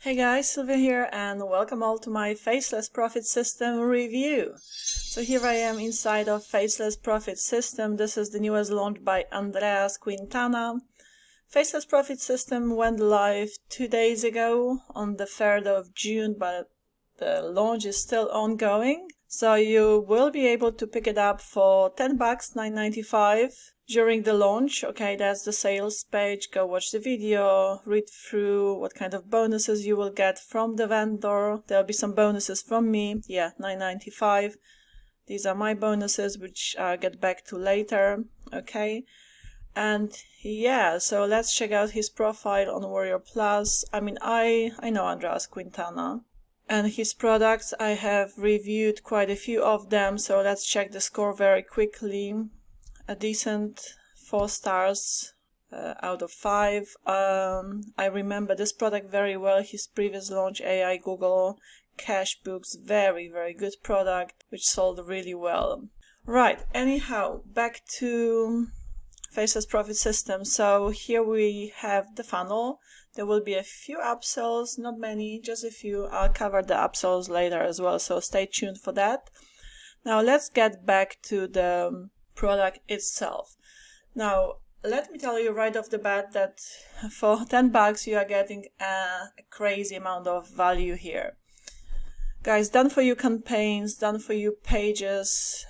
Hey guys, Sylvia here and welcome all to my Faceless Profit System review. So here I am inside of Faceless Profit System. This is the newest launch by Andreas Quintana. Faceless Profit System went live 2 days ago on the 3rd of June, but the launch is still ongoing. So you will be able to pick it up for $10, $9.95 during the launch. Okay, that's the sales page. Go watch the video, read through what kind of bonuses you will get from the vendor. There'll be some bonuses from me. Yeah, $9.95. These are my bonuses, which I'll get back to later. Okay. And yeah, so let's check out his profile on Warrior Plus. I mean, I know Andreas Quintana. And his products, I have reviewed quite a few of them, so let's check the score very quickly. A decent 4 stars out of 5. I remember this product very well, his previous launch, AI Google Cash Books, very good product, which sold really well. Right, anyhow, back to Faceless Profit System. So here we have the funnel. There will be a few upsells, not many, just a few. I'll cover the upsells later as well, so stay tuned for that. Now let's get back to the product itself. Now let me tell you right off the bat that for $10 you are getting a crazy amount of value here. Guys, done for you campaigns, done for you pages.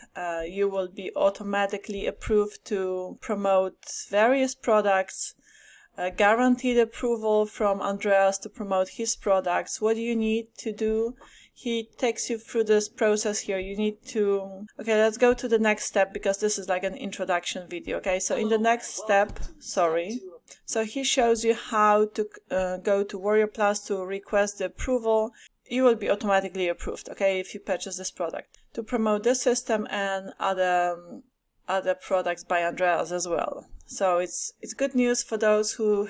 You will be automatically approved to promote various products. Guaranteed approval from Andreas to promote his products. What do you need to do? He takes you through this process here. You need to... Okay, let's go to the next step because this is like an introduction video. Okay, so in the next step, so he shows you how to go to Warrior Plus to request the approval. You will be automatically approved, okay, if you purchase this product, to promote this system and other products by Andreas as well. So it's good news for those who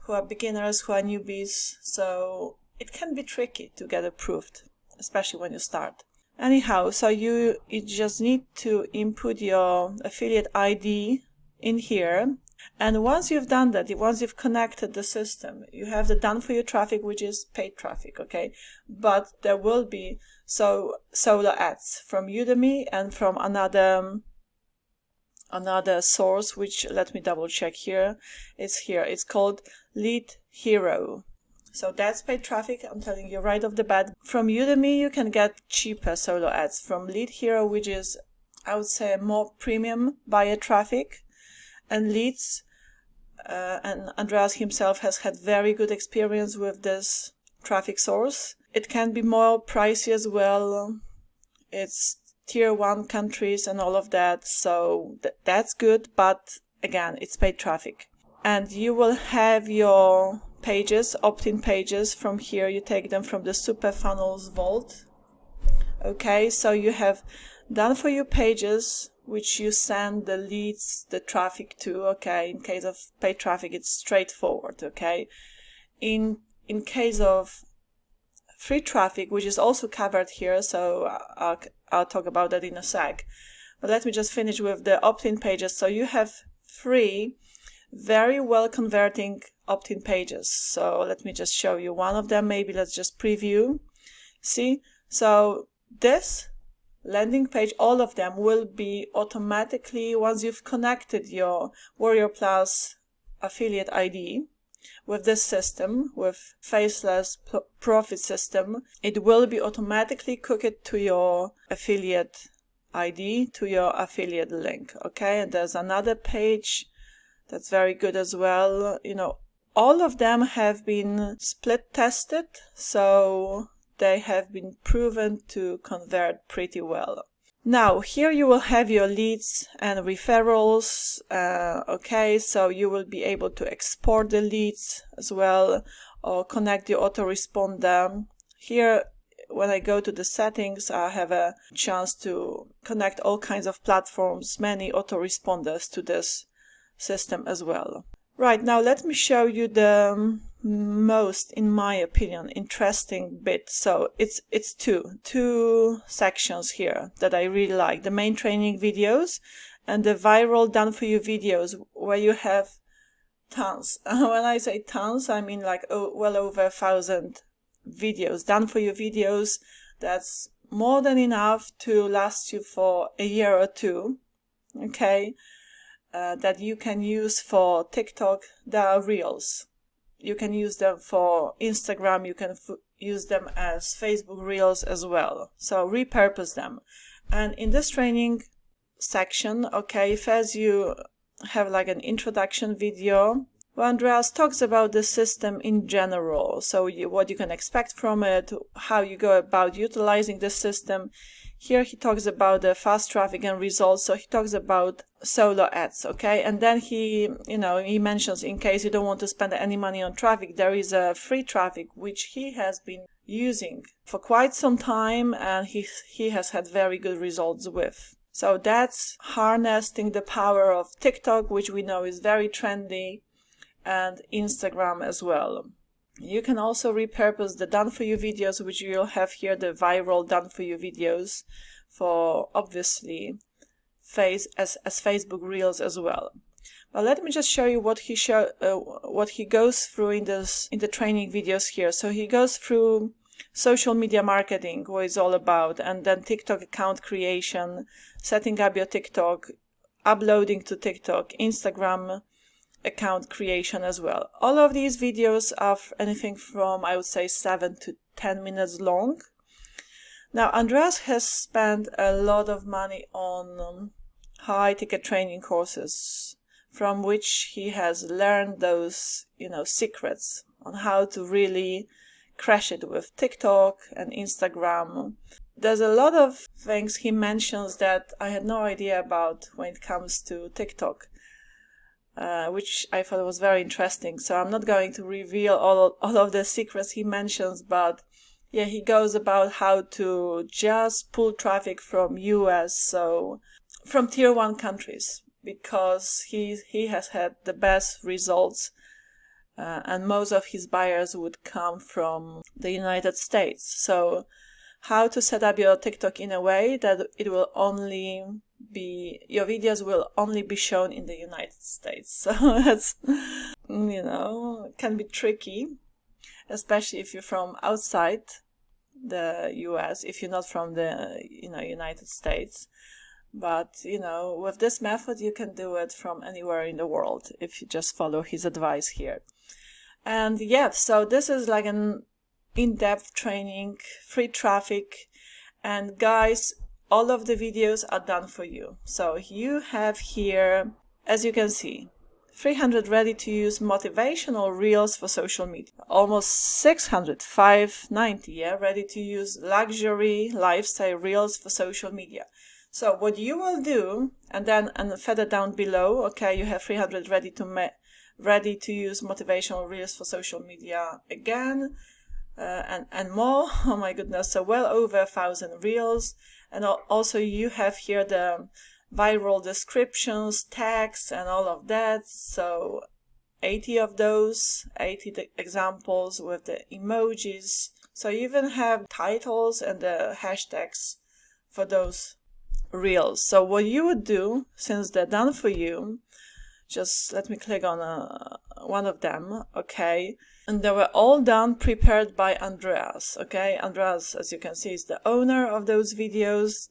are beginners, who are newbies. So it can be tricky to get approved, especially when you start. Anyhow, so you just need to input your affiliate ID in here. And once you've done that, once you've connected the system, you have the done for you traffic, which is paid traffic, okay? But there will be solo ads from Udemy and from another source, which let me double check here. It's called Lead Hero. So that's paid traffic, I'm telling you right off the bat. From Udemy, you can get cheaper solo ads. From Lead Hero, which is, I would say, more premium buyer traffic and leads. And Andreas himself has had very good experience with this traffic source. It can be more pricey as well. It's tier 1 countries and all of that, so that's good, but again, it's paid traffic. And you will have your pages, opt-in pages from here. You take them from the Super Funnels Vault. Okay, so you have done for you pages, which you send the leads, the traffic to. Okay, in case of paid traffic, it's straightforward. Okay, in case of free traffic, which is also covered here, so I'll talk about that in a sec. But let me just finish with the opt-in pages. So you have 3 very well converting opt-in pages. So let me just show you one of them. Maybe let's just preview. See, so this landing page, all of them will be automatically, once you've connected your Warrior Plus affiliate ID with this system, with Faceless Profit System, it will be automatically cooked to your affiliate ID, to your affiliate link. Okay, and there's another page that's very good as well. You know, all of them have been split tested, so they have been proven to convert pretty well. Now, here you will have your leads and referrals. Okay, so you will be able to export the leads as well, or connect the autoresponder. Here, when I go to the settings, I have a chance to connect all kinds of platforms, many autoresponders to this system as well. Right, now let me show you the most, in my opinion, interesting bit. So it's two sections here that I really like: the main training videos and the viral done for you videos, where you have tons. When I say tons, I mean like well over 1,000 videos, done for you videos. That's more than enough to last you for a year or two, okay, that you can use for TikTok. There are Reels. You can use them for Instagram. You can use them as Facebook Reels as well. So repurpose them. And in this training section, okay, first you have like an introduction video where Andreas talks about the system in general. So what you can expect from it, how you go about utilizing the system. Here he talks about the fast traffic and results. So he talks about solo ads, okay? And then he mentions, in case you don't want to spend any money on traffic, there is a free traffic which he has been using for quite some time, and he has had very good results with. So that's harnessing the power of TikTok, which we know is very trendy, and Instagram as well. You can also repurpose the done for you videos, which you'll have here, the viral done for you videos, for obviously as Facebook Reels as well. But let me just show you what he goes through in the training videos here. So he goes through social media marketing, what it's all about, and then TikTok account creation, setting up your TikTok, uploading to TikTok, Instagram account creation as well. All of these videos are anything from, I would say, 7 to 10 minutes long. Now, Andreas has spent a lot of money on high-ticket training courses, from which he has learned those, secrets on how to really crash it with TikTok and Instagram. There's a lot of things he mentions that I had no idea about when it comes to TikTok, which I thought was very interesting. So I'm not going to reveal all of the secrets he mentions, but yeah, he goes about how to just pull traffic from US, so from tier 1 countries, because he has had the best results, and most of his buyers would come from the United States. So how to set up your TikTok in a way that your videos will only be shown in the United States. So that's, can be tricky, especially if you're from outside the US, if you're not from the, United States. But, with this method, you can do it from anywhere in the world if you just follow his advice here. And yeah, so this is like an in-depth training, free traffic, and guys, all of the videos are done for you. So you have here, as you can see, 300 ready-to-use motivational reels for social media. Almost 600, 590, yeah, ready-to-use luxury lifestyle reels for social media. So what you will do, and further down below, okay, you have 300 ready-to-use motivational reels for social media again, and more. Oh my goodness, so well over 1,000 reels. And also you have here the viral descriptions, tags, and all of that. So 80 of those, 80 examples with the emojis. So you even have titles and the hashtags for those reels. So what you would do, since they're done for you, just let me click on one of them, okay? And they were all prepared by Andreas, okay? Andreas, as you can see, is the owner of those videos.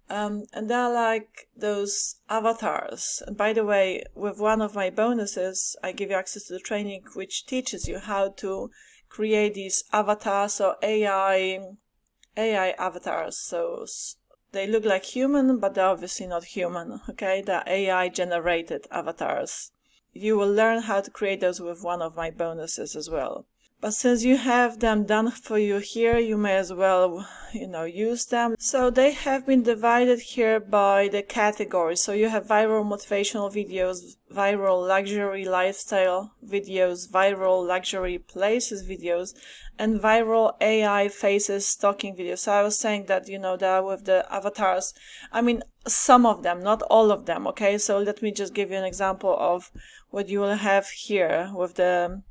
And they're like those avatars. And by the way, with one of my bonuses, I give you access to the training which teaches you how to create these avatars, or AI avatars. So they look like human, but they're obviously not human, okay? They're AI generated avatars. You will learn how to create those with one of my bonuses as well. But since you have them done for you here, you may as well, use them. So they have been divided here by the categories. So you have viral motivational videos, viral luxury lifestyle videos, viral luxury places videos, and viral AI faces stalking videos. So I was saying that, that with the avatars, I mean, some of them, not all of them, okay? So let me just give you an example of what you will have here with the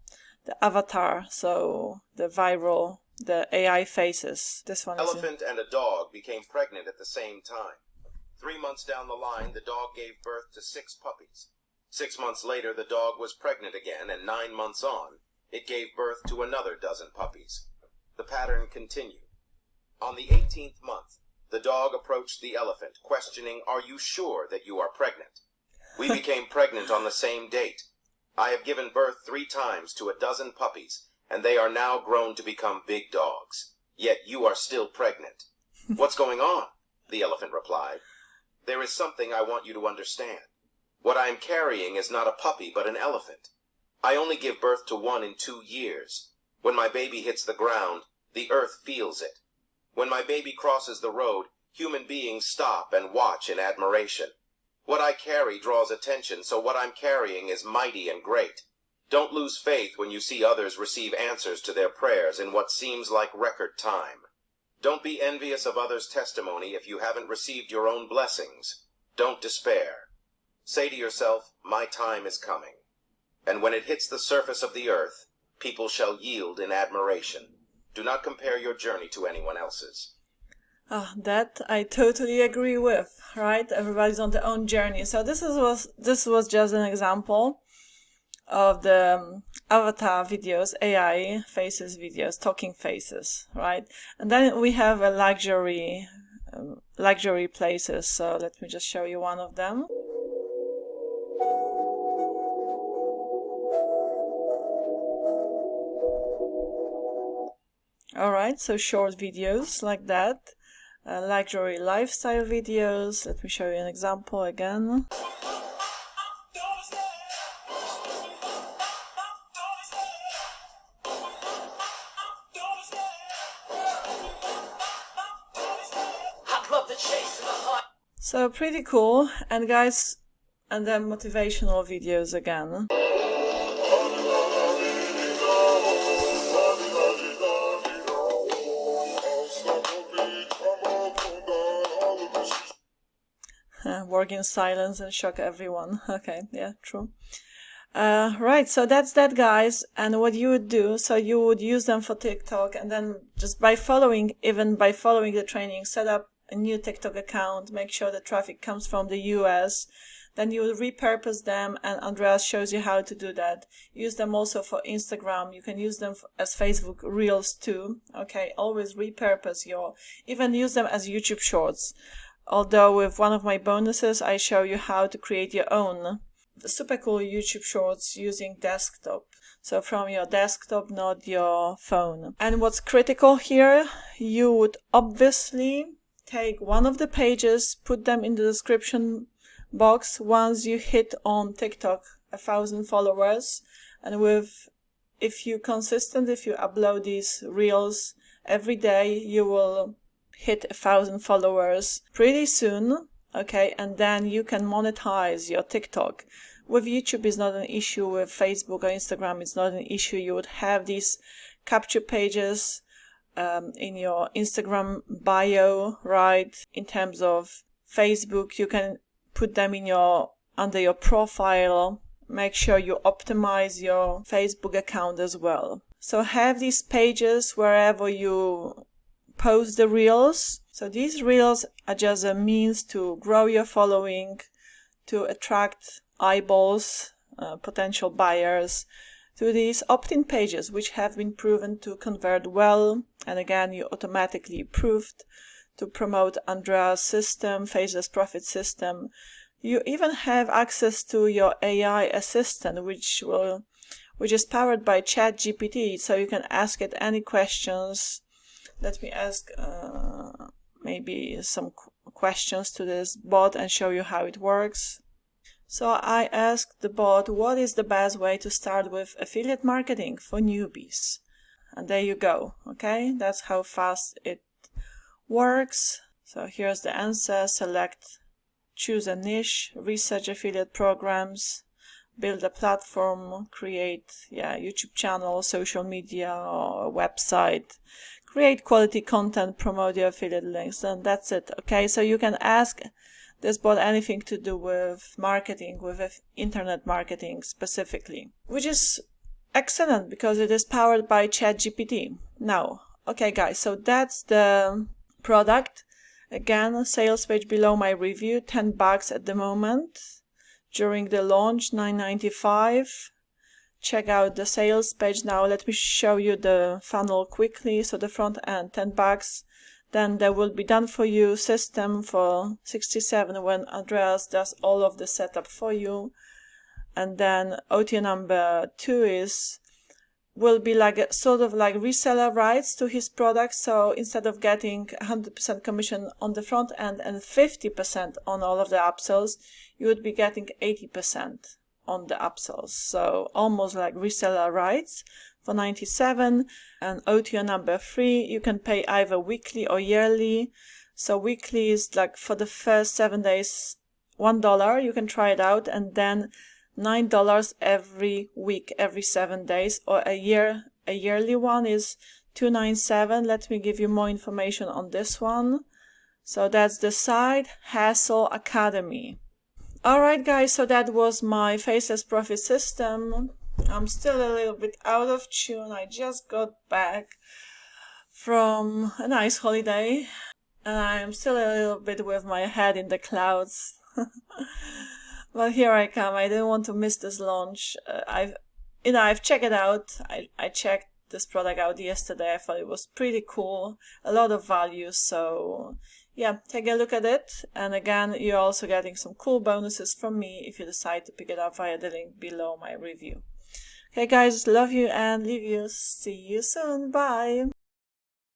avatar, so the AI faces. This one Elephant and a dog became pregnant at the same time. 3 months down the line, the dog gave birth to 6 puppies. 6 months later, the dog was pregnant again, and 9 months on, it gave birth to another dozen puppies. The pattern continued. On the 18th month, the dog approached the elephant, questioning, "Are you sure that you are pregnant?" "We became pregnant on the same date. I have given birth 3 times to a dozen puppies, and they are now grown to become big dogs. Yet you are still pregnant." "What's going on?" the elephant replied. "There is something I want you to understand. What I am carrying is not a puppy, but an elephant. I only give birth to one in 2 years. When my baby hits the ground, the earth feels it. When my baby crosses the road, human beings stop and watch in admiration. What I carry draws attention, so what I'm carrying is mighty and great. Don't lose faith when you see others receive answers to their prayers in what seems like record time. Don't be envious of others' testimony if you haven't received your own blessings. Don't despair. Say to yourself, my time is coming. And when it hits the surface of the earth, people shall yield in admiration. Do not compare your journey to anyone else's." That I totally agree with, right? Everybody's on their own journey. So this was just an example of the avatar videos, AI faces videos, talking faces, right? And then we have a luxury places. So let me just show you one of them. Alright, so short videos like that, luxury lifestyle videos. Let me show you an example again. So pretty cool, and guys, and then motivational videos again. Work in silence and shock everyone. Okay, yeah, true. Right, so that's that, guys. And what you would do, so you would use them for TikTok, and then just by following the training, set up a new TikTok account, make sure the traffic comes from the US. Then you will repurpose them, and Andreas shows you how to do that. Use them also for Instagram. You can use them as Facebook Reels too. Okay, always repurpose even use them as YouTube Shorts. Although with one of my bonuses, I show you how to create your own super cool YouTube Shorts using desktop. So from your desktop, not your phone. And what's critical here, you would obviously take one of the pages, put them in the description box once you hit on TikTok 1,000 followers. And if you upload these reels every day, you will hit 1,000 followers pretty soon, okay? And then you can monetize your TikTok. With YouTube, it's not an issue. With Facebook or Instagram, it's not an issue. You would have these capture pages in your Instagram bio, right? In terms of Facebook, you can put them under your profile. Make sure you optimize your Facebook account as well. So have these pages wherever you post the reels. So these reels are just a means to grow your following, to attract eyeballs, potential buyers, to these opt-in pages, which have been proven to convert well. And again, you automatically proved to promote Andreas' system, Faceless Profit System. You even have access to your AI assistant, which is powered by ChatGPT, so you can ask it any questions. Let me ask maybe some questions to this bot and show you how it works. So I asked the bot, what is the best way to start with affiliate marketing for newbies? And there you go. Okay, that's how fast it works. So here's the answer. Choose a niche, research affiliate programs, build a platform, create YouTube channel, social media, or a website, create quality content, promote your affiliate links, and that's it. Okay, so you can ask this bot anything to do with marketing, with internet marketing specifically, which is excellent because it is powered by ChatGPT. Now, okay guys, so that's the product. Again, sales page below my review, $10 at the moment. during the launch, $9.95. Check out the sales page. Now let me show you the funnel quickly. So the front end, $10. Then there will be done for you system for $67 when Andreas does all of the setup for you. And then OTO number 2 will be like a sort of like reseller rights to his product. So instead of getting 100% commission on the front end and 50% on all of the upsells, you would be getting 80% on the upsells. So almost like reseller rights for $97. And OTO number 3, you can pay either weekly or yearly. So weekly is like for the first 7 days, $1. You can try it out, and then $9 every week, every 7 days, or a yearly one is $297. Let me give you more information on this one. So that's the site, Hassle Academy. Alright guys, so that was my Faceless Profit System. I'm still a little bit out of tune. I just got back from a nice holiday and I'm still a little bit with my head in the clouds. Well, here I come. I didn't want to miss this launch. I've checked it out. I checked this product out yesterday. I thought it was pretty cool. A lot of value. So yeah, take a look at it. And again, you're also getting some cool bonuses from me if you decide to pick it up via the link below my review. Okay guys, love you and leave you. See you soon. Bye.